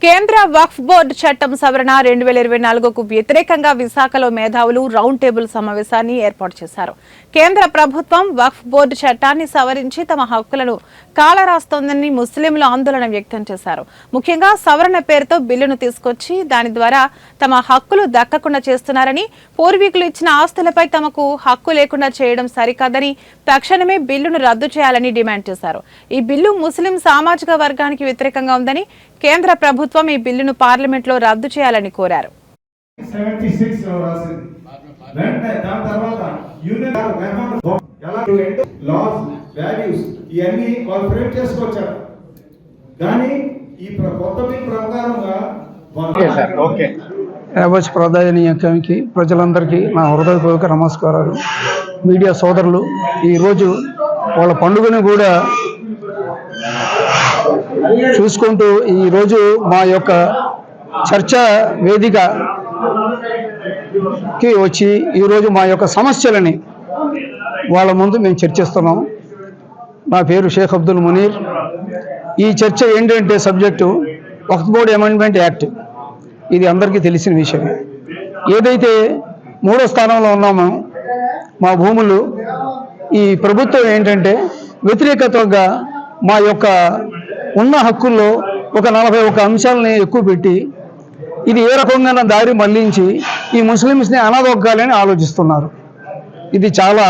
కేంద్ర వక్ఫ్ బోర్డు చట్టం సవరణ 2024కు వ్యతిరేకంగా విశాఖలో మేధావులు రౌండ్ టేబుల్ సమావేశాన్ని ఏర్పాటు చేశారు. కేంద్ర ప్రభుత్వం వక్ఫ్ బోర్డు చట్టాన్ని సవరించి తమ హక్కులను కాలరాస్తోందని ముస్లింలు ఆందోళన వ్యక్తం చేశారు. ముఖ్యంగా సవరణ పేరుతో బిల్లును తీసుకొచ్చి దాని ద్వారా తమ హక్కులు దక్కకుండా చేస్తున్నారని, పూర్వీకులు ఇచ్చిన ఆస్తులపై తమకు హక్కు లేకుండా చేయడం సరికాదని తక్షణమే బిల్లును రద్దు చేయాలని డిమాండ్ చేశారు. ఈ బిల్లు ముస్లిం సామాజిక వర్గానికి వ్యతిరేకంగా ఉందని కేంద్ర ప్రభుత్వం ఈ బిల్లును పార్లమెంట్లో రద్దు చేయాలని కోరారు. ప్రధానికి ప్రజలందరికీ నా హృదయపూర్వక నమస్కారాలు. మీడియా సోదరులు, ఈరోజు వాళ్ళ పండుగను కూడా చూసుకుంటూ ఈరోజు మా యొక్క చర్చా వేదికకి వచ్చి ఈరోజు మా యొక్క సమస్యలని వాళ్ళ ముందు మేము చర్చిస్తున్నాం. నా పేరు షేక్ అబ్దుల్ మునీర్. ఈ చర్చ ఏంటంటే సబ్జెక్టు వక్ఫ్ బోర్డ్ అమెండ్మెంట్ యాక్ట్. ఇది అందరికీ తెలిసిన విషయం. ఏదైతే 3వ స్థానంలో ఉన్నామో మా భూములు, ఈ ప్రభుత్వం ఏంటంటే వ్యతిరేకతగా మా యొక్క ఉన్న హక్కుల్లో ఒక 41 అంశాలని ఎక్కువ పెట్టి ఇది ఏ రకంగా దారి మళ్లించి ఈ ముస్లిమ్స్ని అనదొక్కాలని ఆలోచిస్తున్నారు. ఇది చాలా